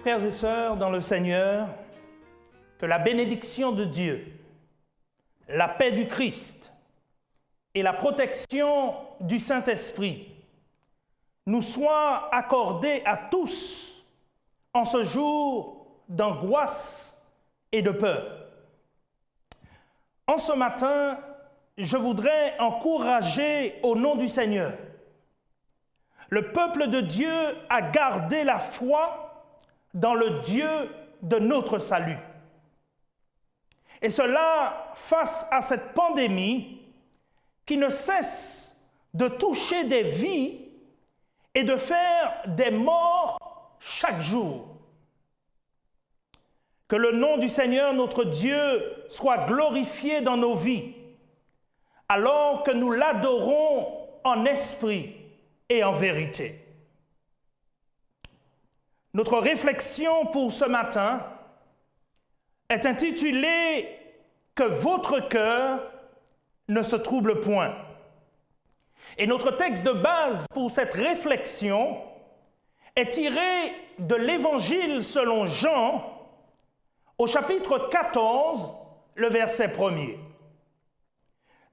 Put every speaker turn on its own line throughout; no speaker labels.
Frères et sœurs dans le Seigneur, que la bénédiction de Dieu, la paix du Christ et la protection du Saint-Esprit nous soient accordées à tous en ce jour d'angoisse et de peur. En ce matin, je voudrais encourager au nom du Seigneur le peuple de Dieu à garder la foi dans le Dieu de notre salut. Et cela face à cette pandémie qui ne cesse de toucher des vies et de faire des morts chaque jour. Que le nom du Seigneur notre Dieu soit glorifié dans nos vies, alors que nous l'adorons en esprit et en vérité. Notre réflexion pour ce matin est intitulée « Que votre cœur ne se trouble point ». Et notre texte de base pour cette réflexion est tiré de l'Évangile selon Jean, au chapitre 14, le verset 1er.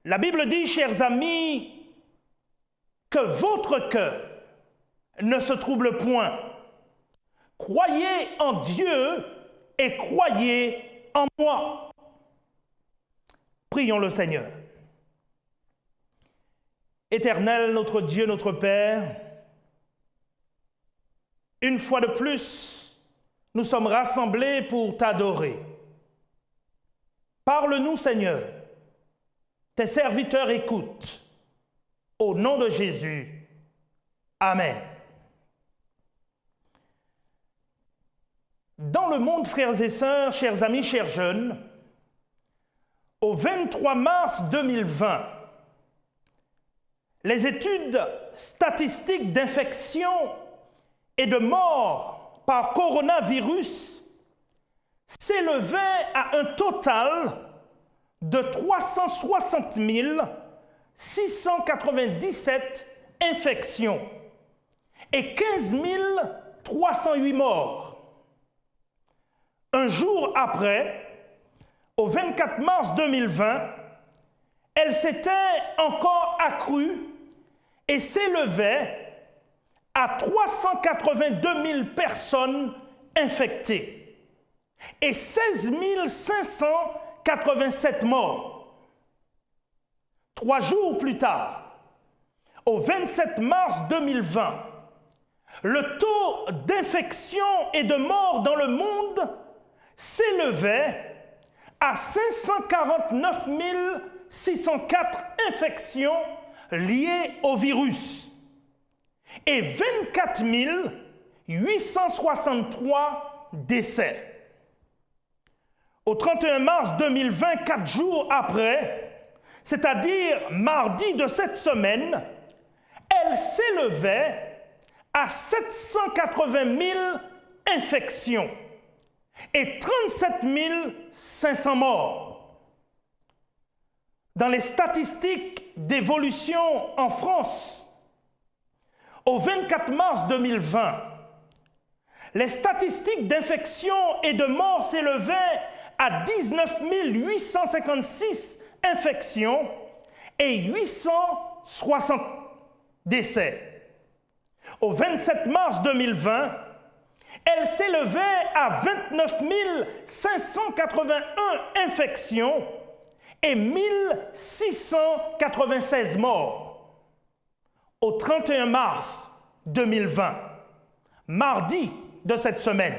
La Bible dit, chers amis, que votre cœur ne se trouble point. Croyez en Dieu et croyez en moi. Prions le Seigneur. Éternel, notre Dieu, notre Père, une fois de plus, nous sommes rassemblés pour t'adorer. Parle-nous, Seigneur. Tes serviteurs écoutent. Au nom de Jésus. Amen. Dans le monde, frères et sœurs, chers amis, chers jeunes, au 23 mars 2020, les études statistiques d'infection et de mort par coronavirus s'élevaient à un total de 360 697 infections et 15 308 morts. Un jour après, au 24 mars 2020, elle s'était encore accrue et s'élevait à 382 000 personnes infectées et 16 587 morts. 3 jours plus tard, au 27 mars 2020, le taux d'infection et de mort dans le monde s'élevait à 549 604 infections liées au virus et 24 863 décès. Au 31 mars 2020, 4 jours après, c'est-à-dire mardi de cette semaine, elle s'élevait à 780 000 infections et 37 500 morts. Dans les statistiques d'évolution en France, au 24 mars 2020, les statistiques d'infection et de mort s'élevaient à 19 856 infections et 860 décès. Au 27 mars 2020, elle s'élevait à 29 581 infections et 1696 morts. Au 31 mars 2020, mardi de cette semaine,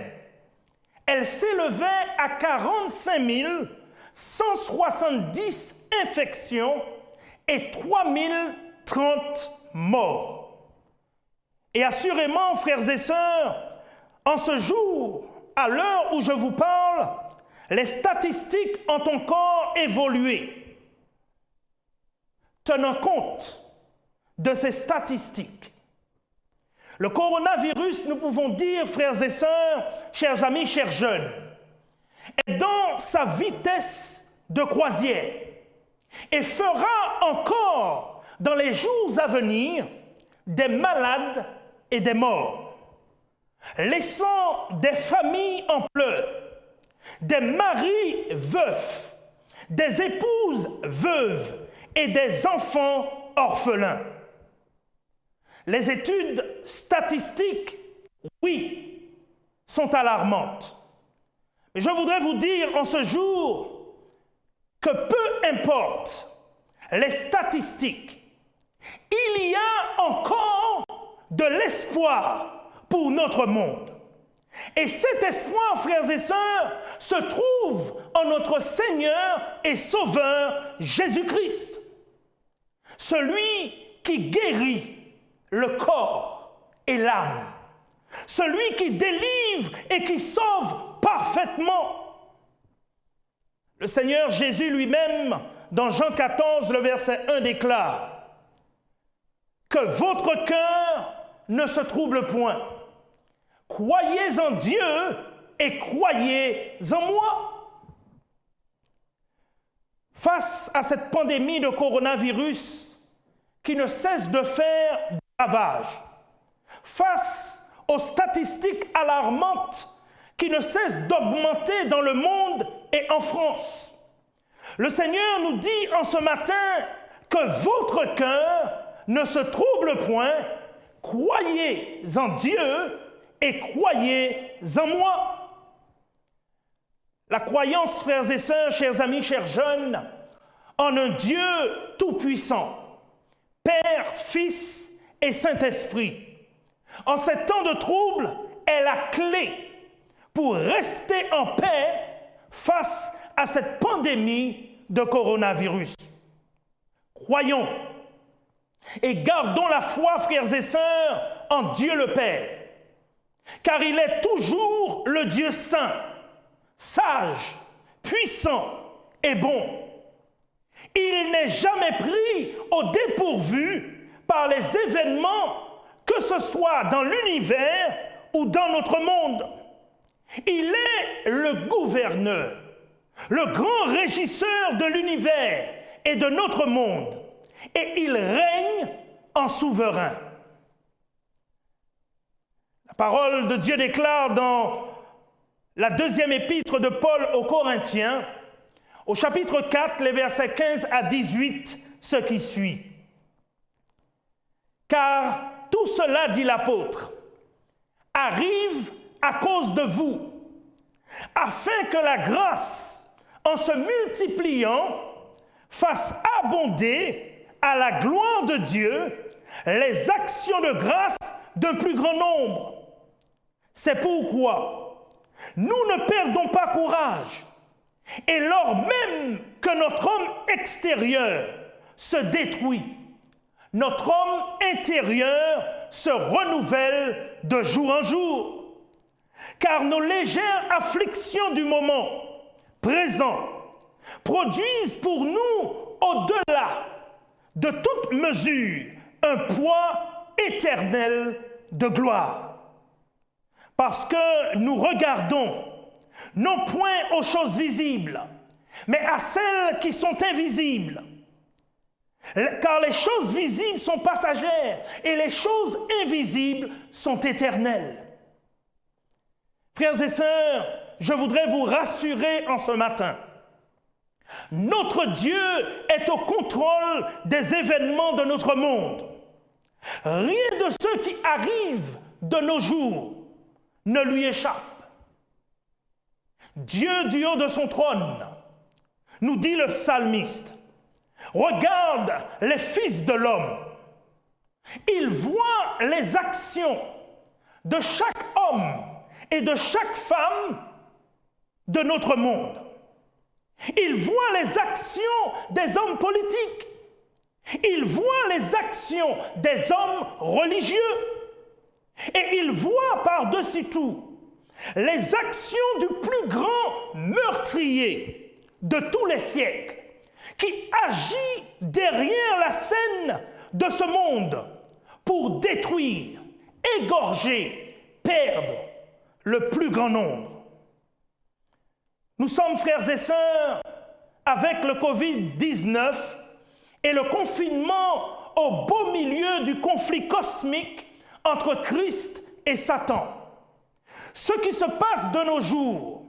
elle s'élevait à 45 170 infections et 3030 morts. Et assurément, frères et sœurs, en ce jour, à l'heure où je vous parle, les statistiques ont encore évolué. Tenant compte de ces statistiques, le coronavirus, nous pouvons dire, frères et sœurs, chers amis, chers jeunes, est dans sa vitesse de croisière et fera encore dans les jours à venir des malades et des morts. laissant des familles en pleurs, des maris veufs, des épouses veuves et des enfants orphelins. Les études statistiques, oui, sont alarmantes. Mais je voudrais vous dire en ce jour que peu importe les statistiques, il y a encore de l'espoir pour notre monde. Et cet espoir, frères et sœurs, se trouve en notre Seigneur et Sauveur Jésus-Christ. Celui qui guérit le corps et l'âme. Celui qui délivre et qui sauve parfaitement. Le Seigneur Jésus lui-même, dans Jean 14, le verset 1, déclare que votre cœur ne se trouble point. Croyez en Dieu et croyez en moi. Face à cette pandémie de coronavirus qui ne cesse de faire des ravages, face aux statistiques alarmantes qui ne cessent d'augmenter dans le monde et en France, le Seigneur nous dit en ce matin que votre cœur ne se trouble point, croyez en Dieu et croyez en moi. La croyance, frères et sœurs, chers amis, chers jeunes, en un Dieu tout-puissant, Père, Fils et Saint-Esprit, en ces temps de trouble, est la clé pour rester en paix face à cette pandémie de coronavirus. Croyons et gardons la foi, frères et sœurs, en Dieu le Père, car il est toujours le Dieu saint, sage, puissant et bon. Il n'est jamais pris au dépourvu par les événements, que ce soit dans l'univers ou dans notre monde. Il est le gouverneur, le grand régisseur de l'univers et de notre monde, et il règne en souverain. La parole de Dieu déclare dans la deuxième épître de Paul aux Corinthiens, au chapitre 4, les versets 15 à 18, ce qui suit. Car tout cela, dit l'apôtre, arrive à cause de vous, afin que la grâce, en se multipliant, fasse abonder à la gloire de Dieu les actions de grâce d'un plus grand nombre. C'est pourquoi nous ne perdons pas courage, et lors même que notre homme extérieur se détruit, notre homme intérieur se renouvelle de jour en jour. Car nos légères afflictions du moment présent produisent pour nous, au-delà de toute mesure, un poids éternel de gloire. Parce que nous regardons non point aux choses visibles, mais à celles qui sont invisibles. Car les choses visibles sont passagères et les choses invisibles sont éternelles. Frères et sœurs, je voudrais vous rassurer en ce matin. Notre Dieu est au contrôle des événements de notre monde. Rien de ce qui arrive de nos jours ne lui échappe. Dieu du haut de son trône, nous dit le psalmiste, regarde les fils de l'homme. Il voit les actions de chaque homme et de chaque femme de notre monde. Il voit les actions des hommes politiques. Il voit les actions des hommes religieux. Et il voit par-dessus tout les actions du plus grand meurtrier de tous les siècles, qui agit derrière la scène de ce monde pour détruire, égorger, perdre le plus grand nombre. Nous sommes, frères et sœurs, avec le Covid-19 et le confinement au beau milieu du conflit cosmique entre Christ et Satan. Ce qui se passe de nos jours,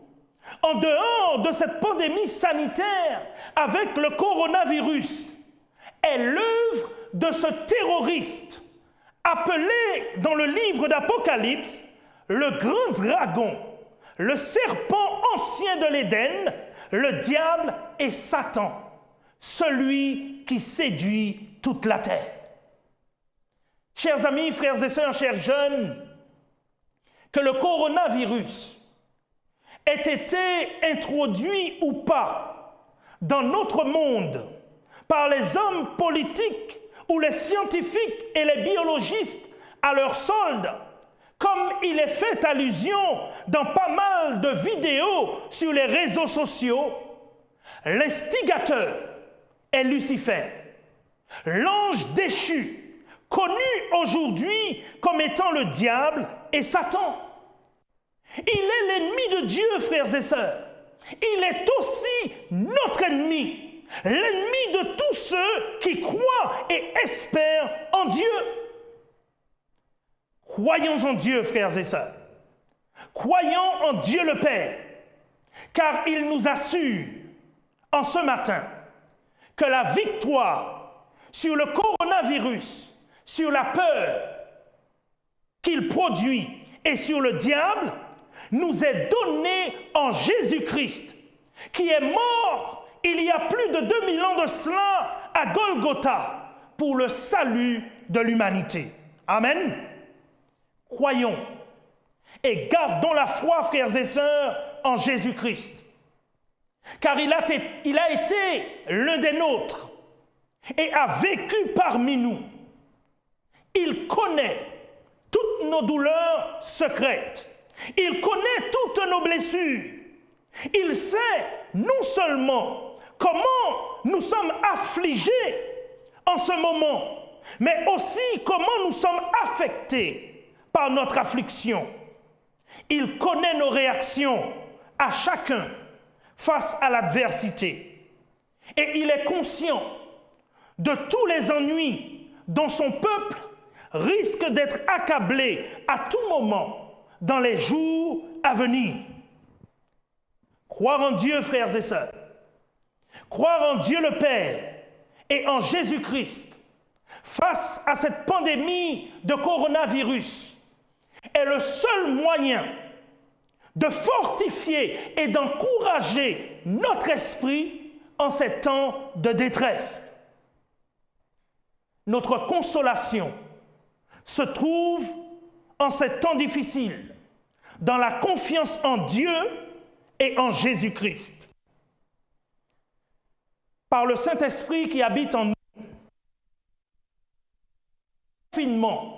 en dehors de cette pandémie sanitaire avec le coronavirus, est l'œuvre de ce terroriste appelé dans le livre d'Apocalypse le grand dragon, le serpent ancien de l'Éden, le diable et Satan, celui qui séduit toute la terre. Chers amis, frères et sœurs, chers jeunes, que le coronavirus ait été introduit ou pas dans notre monde par les hommes politiques ou les scientifiques et les biologistes à leur solde, comme il est fait allusion dans pas mal de vidéos sur les réseaux sociaux, l'instigateur est Lucifer, l'ange déchu, connu aujourd'hui comme étant le diable et Satan. Il est l'ennemi de Dieu, frères et sœurs. Il est aussi notre ennemi, l'ennemi de tous ceux qui croient et espèrent en Dieu. Croyons en Dieu, frères et sœurs. Croyons en Dieu le Père, car il nous assure en ce matin que la victoire sur le coronavirus, sur la peur qu'il produit et sur le diable nous est donnée en Jésus-Christ, qui est mort il y a plus de 2000 ans de cela à Golgotha pour le salut de l'humanité. Amen. Croyons et gardons la foi, frères et sœurs, en Jésus-Christ, car il a été l'un des nôtres et a vécu parmi nous. Il connaît toutes nos douleurs secrètes. Il connaît toutes nos blessures. Il sait non seulement comment nous sommes affligés en ce moment, mais aussi comment nous sommes affectés par notre affliction. Il connaît nos réactions à chacun face à l'adversité. Et il est conscient de tous les ennuis dont son peuple risque d'être accablé à tout moment dans les jours à venir. Croire en Dieu, frères et sœurs, croire en Dieu le Père et en Jésus-Christ face à cette pandémie de coronavirus est le seul moyen de fortifier et d'encourager notre esprit en ces temps de détresse. Notre consolation se trouve en ces temps difficiles, dans la confiance en Dieu et en Jésus-Christ. Par le Saint-Esprit qui habite en nous, confinement,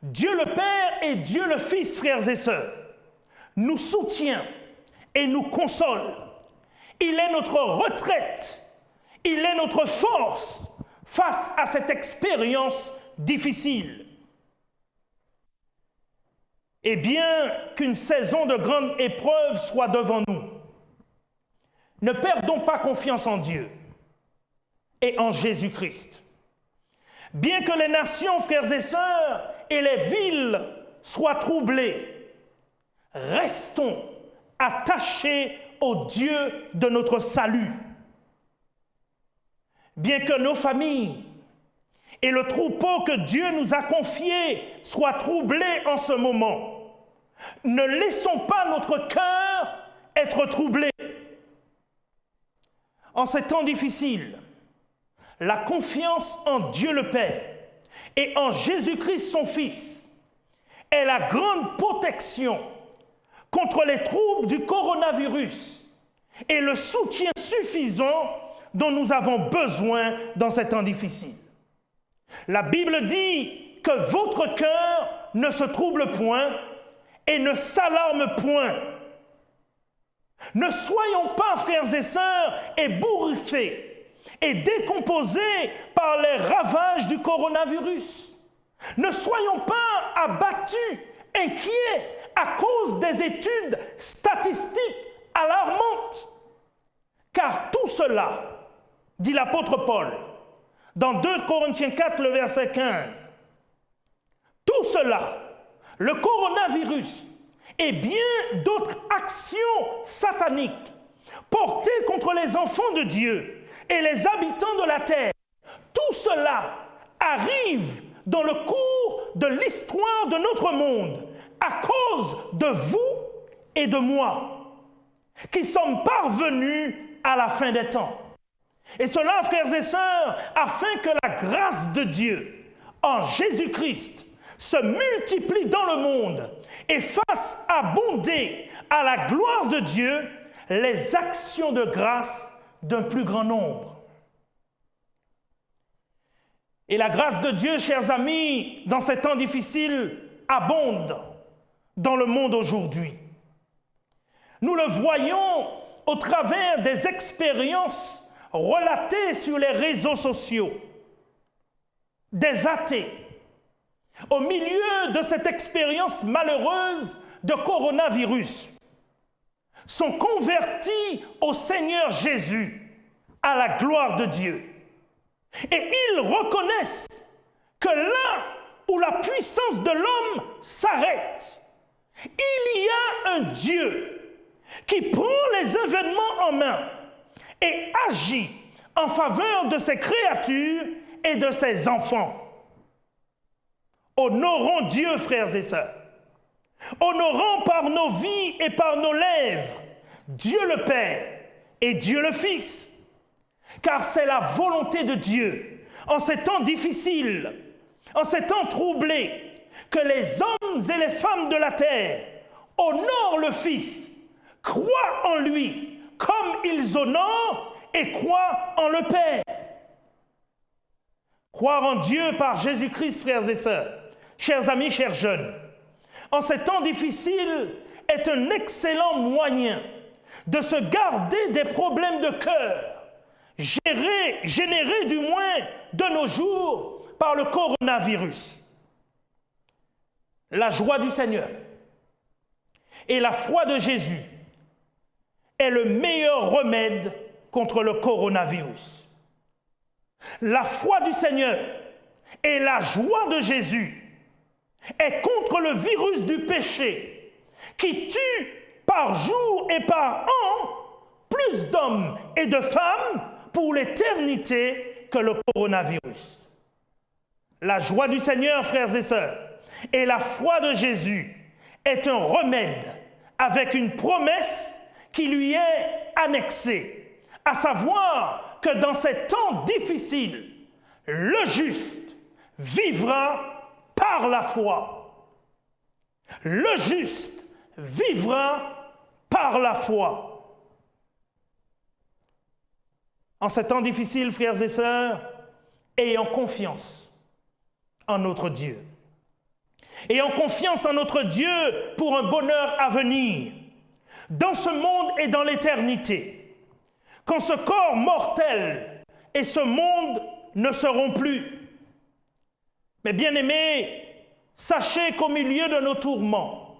Dieu le Père et Dieu le Fils, frères et sœurs, nous soutient et nous console. Il est notre retraite, il est notre force face à cette expérience difficile. Et bien qu'une saison de grande épreuve soit devant nous, ne perdons pas confiance en Dieu et en Jésus-Christ. Bien que les nations, frères et sœurs, et les villes soient troublées, restons attachés au Dieu de notre salut. Bien que nos familles et le troupeau que Dieu nous a confié soient troublés en ce moment, ne laissons pas notre cœur être troublé. En ces temps difficiles, la confiance en Dieu le Père et en Jésus-Christ son Fils est la grande protection contre les troubles du coronavirus et le soutien suffisant dont nous avons besoin dans ces temps difficiles. La Bible dit que votre cœur ne se trouble point et ne s'alarme point. Ne soyons pas, frères et sœurs, ébouriffés et décomposés par les ravages du coronavirus. Ne soyons pas abattus, inquiets à cause des études statistiques alarmantes. Car tout cela, dit l'apôtre Paul, dans 2 Corinthiens 4, le verset 15, tout cela, le coronavirus et bien d'autres actions sataniques portées contre les enfants de Dieu et les habitants de la terre, tout cela arrive dans le cours de l'histoire de notre monde à cause de vous et de moi, qui sommes parvenus à la fin des temps. Et cela, frères et sœurs, afin que la grâce de Dieu en Jésus-Christ se multiplie dans le monde et fasse abonder à la gloire de Dieu les actions de grâce d'un plus grand nombre. Et la grâce de Dieu, chers amis, dans ces temps difficiles, abonde dans le monde aujourd'hui. Nous le voyons au travers des expériences relatées sur les réseaux sociaux, des athées, au milieu de cette expérience malheureuse de coronavirus, sont convertis au Seigneur Jésus, à la gloire de Dieu. Et ils reconnaissent que là où la puissance de l'homme s'arrête, il y a un Dieu qui prend les événements en main et agit en faveur de ses créatures et de ses enfants. Honorons Dieu, frères et sœurs. Honorons par nos vies et par nos lèvres Dieu le Père et Dieu le Fils, car c'est la volonté de Dieu, en ces temps difficiles, en ces temps troublés, que les hommes et les femmes de la terre honorent le Fils, croient en lui, comme ils honorent et croient en le Père. Croire en Dieu par Jésus-Christ, frères et sœurs, chers amis, chers jeunes, en ces temps difficiles, est un excellent moyen de se garder des problèmes de cœur, générés du moins de nos jours par le coronavirus. La joie du Seigneur et la foi de Jésus est le meilleur remède contre le coronavirus. La foi du Seigneur et la joie de Jésus est contre le virus du péché qui tue par jour et par an plus d'hommes et de femmes pour l'éternité que le coronavirus. La joie du Seigneur, frères et sœurs, et la foi de Jésus est un remède avec une promesse qui lui est annexée, à savoir que dans ces temps difficiles, le juste vivra par la foi. Le juste vivra par la foi. En ces temps difficiles, frères et sœurs, ayons confiance en notre Dieu. Ayons confiance en notre Dieu pour un bonheur à venir, dans ce monde et dans l'éternité, quand ce corps mortel et ce monde ne seront plus. Mais bien-aimés, sachez qu'au milieu de nos tourments,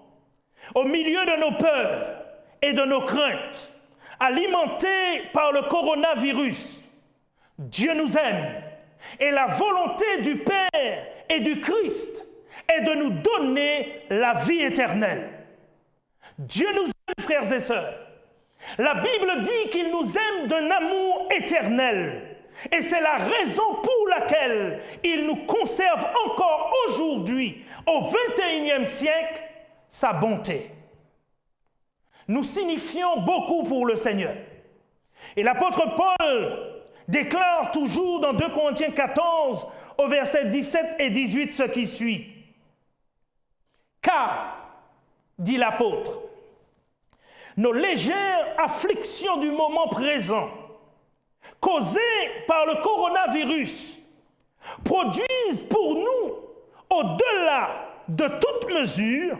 au milieu de nos peurs et de nos craintes, alimentés par le coronavirus, Dieu nous aime et la volonté du Père et du Christ est de nous donner la vie éternelle. Dieu nous aime, frères et sœurs. La Bible dit qu'il nous aime d'un amour éternel. Et c'est la raison pour laquelle il nous conserve encore aujourd'hui, au XXIe siècle, sa bonté. Nous signifions beaucoup pour le Seigneur. Et l'apôtre Paul déclare toujours dans 2 Corinthiens 14, au verset 17 et 18, ce qui suit. Car, dit l'apôtre, nos légères afflictions du moment présent, causées par le coronavirus, produisent pour nous, au-delà de toute mesure,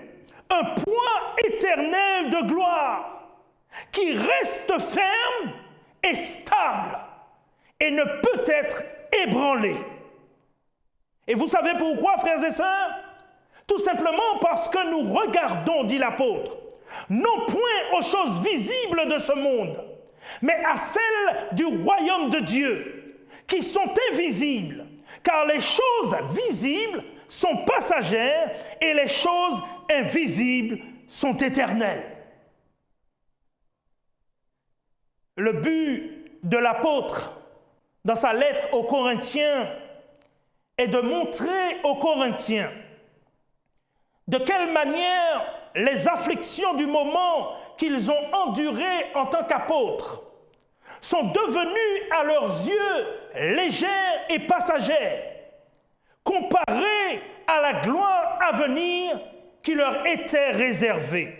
un poids éternel de gloire qui reste ferme et stable et ne peut être ébranlé. Et vous savez pourquoi, frères et sœurs? Tout simplement parce que nous regardons, dit l'apôtre, non point aux choses visibles de ce monde, mais à celles du royaume de Dieu, qui sont invisibles, car les choses visibles sont passagères et les choses invisibles sont éternels. Le but de l'apôtre dans sa lettre aux Corinthiens est de montrer aux Corinthiens de quelle manière les afflictions du moment qu'ils ont endurées en tant qu'apôtres sont devenues à leurs yeux légères et passagères, comparées à la gloire à venir qui leur était réservée.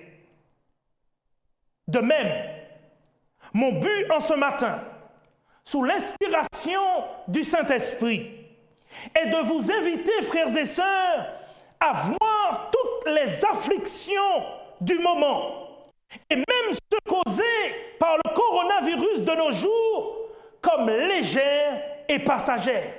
De même, mon but en ce matin, sous l'inspiration du Saint-Esprit, est de vous inviter, frères et sœurs, à voir toutes les afflictions du moment, et même ceux causés par le coronavirus de nos jours, comme légères et passagères,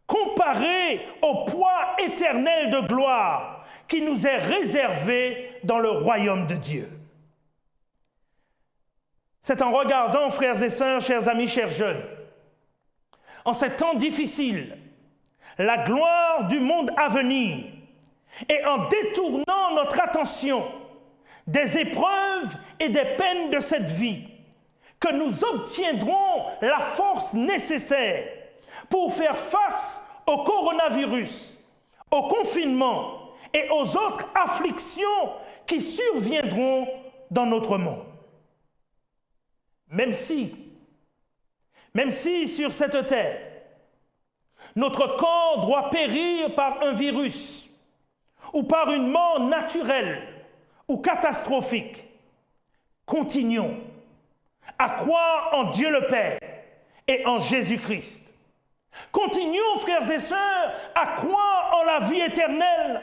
comparées au poids éternel de gloire qui nous est réservé dans le royaume de Dieu. C'est en regardant, frères et sœurs, chers amis, chers jeunes, en ces temps difficiles, la gloire du monde à venir, et en détournant notre attention des épreuves et des peines de cette vie, que nous obtiendrons la force nécessaire pour faire face au coronavirus, au confinement et aux autres afflictions qui surviendront dans notre monde. Même si sur cette terre, notre corps doit périr par un virus ou par une mort naturelle ou catastrophique, continuons à croire en Dieu le Père et en Jésus-Christ. Continuons, frères et sœurs, à croire en la vie éternelle.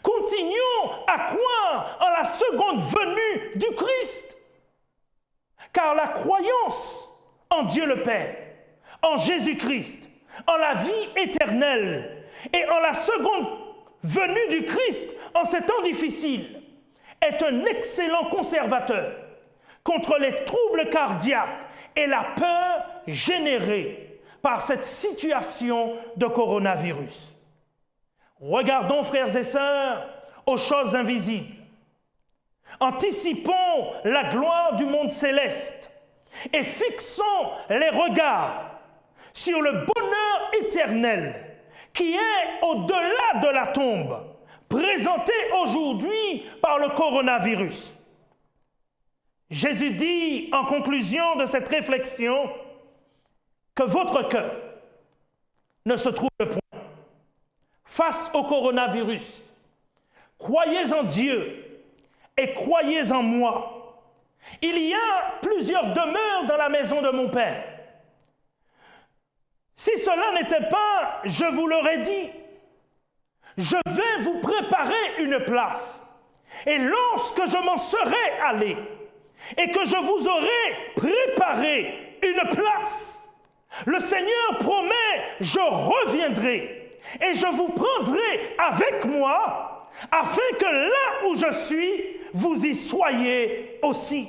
Continuons à croire en la seconde venue du Christ. Car la croyance en Dieu le Père, en Jésus-Christ, en la vie éternelle et en la seconde venue du Christ en ces temps difficiles est un excellent conservateur contre les troubles cardiaques et la peur générée par cette situation de coronavirus. Regardons, frères et sœurs, aux choses invisibles. Anticipons la gloire du monde céleste et fixons les regards sur le bonheur éternel qui est au-delà de la tombe, présenté aujourd'hui par le coronavirus. Jésus dit en conclusion de cette réflexion que votre cœur ne se trouble point face au coronavirus. Croyez en Dieu et croyez en moi. Il y a plusieurs demeures dans la maison de mon Père. Si cela n'était pas, je vous l'aurais dit. Je vais vous préparer une place. Et lorsque je m'en serai allé et que je vous aurai préparé une place, le Seigneur promet, je reviendrai et je vous prendrai avec moi afin que là où je suis, vous y soyez aussi.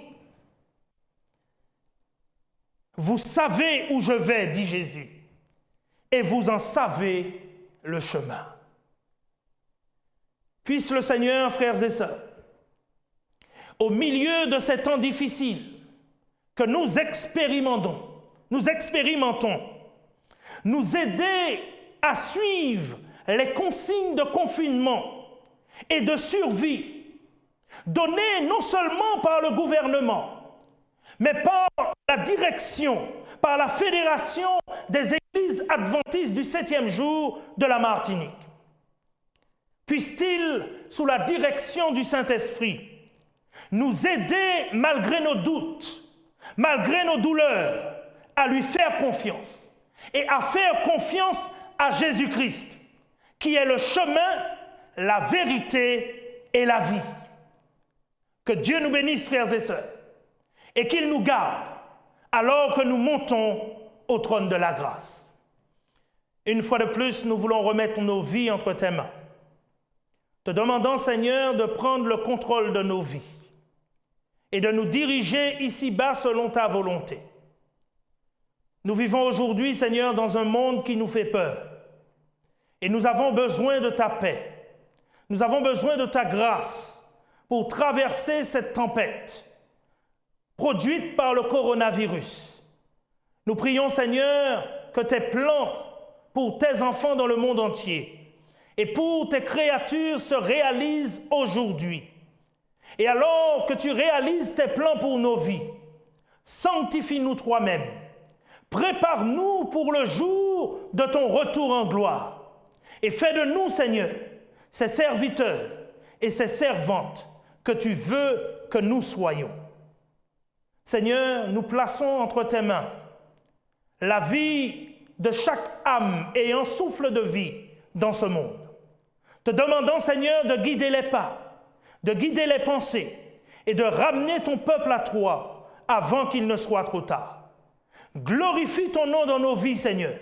Vous savez où je vais, dit Jésus, et vous en savez le chemin. Puisse le Seigneur, frères et sœurs, au milieu de ces temps difficiles que nous expérimentons, nous aider à suivre les consignes de confinement et de survie données non seulement par le gouvernement, mais par la direction, par la Fédération des Églises adventistes du 7e jour de la Martinique. Puisse-t-il, sous la direction du Saint-Esprit, nous aider malgré nos doutes, malgré nos douleurs, à lui faire confiance et à faire confiance à Jésus-Christ, qui est le chemin, la vérité et la vie. Que Dieu nous bénisse, frères et sœurs, et qu'il nous garde alors que nous montons au trône de la grâce. Une fois de plus, nous voulons remettre nos vies entre tes mains, te demandant, Seigneur, de prendre le contrôle de nos vies et de nous diriger ici-bas selon ta volonté. Nous vivons aujourd'hui, Seigneur, dans un monde qui nous fait peur. Et nous avons besoin de ta paix. Nous avons besoin de ta grâce pour traverser cette tempête produite par le coronavirus. Nous prions, Seigneur, que tes plans pour tes enfants dans le monde entier et pour tes créatures se réalisent aujourd'hui. Et alors que tu réalises tes plans pour nos vies, sanctifie-nous toi-même. Prépare-nous pour le jour de ton retour en gloire. Et fais de nous, Seigneur, ces serviteurs et ces servantes que tu veux que nous soyons. Seigneur, nous plaçons entre tes mains la vie de chaque âme ayant souffle de vie dans ce monde. Te demandons, Seigneur, de guider les pas, de guider les pensées et de ramener ton peuple à toi avant qu'il ne soit trop tard. Glorifie ton nom dans nos vies, Seigneur.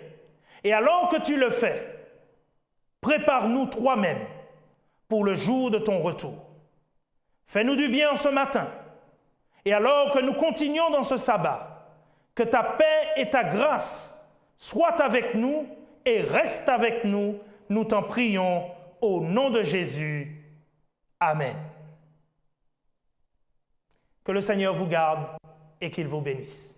Et alors que tu le fais, prépare-nous toi-même pour le jour de ton retour. Fais-nous du bien ce matin. Et alors que nous continuons dans ce sabbat, que ta paix et ta grâce soient avec nous et restent avec nous, nous t'en prions au nom de Jésus. Amen. Que le Seigneur vous garde et qu'il vous bénisse.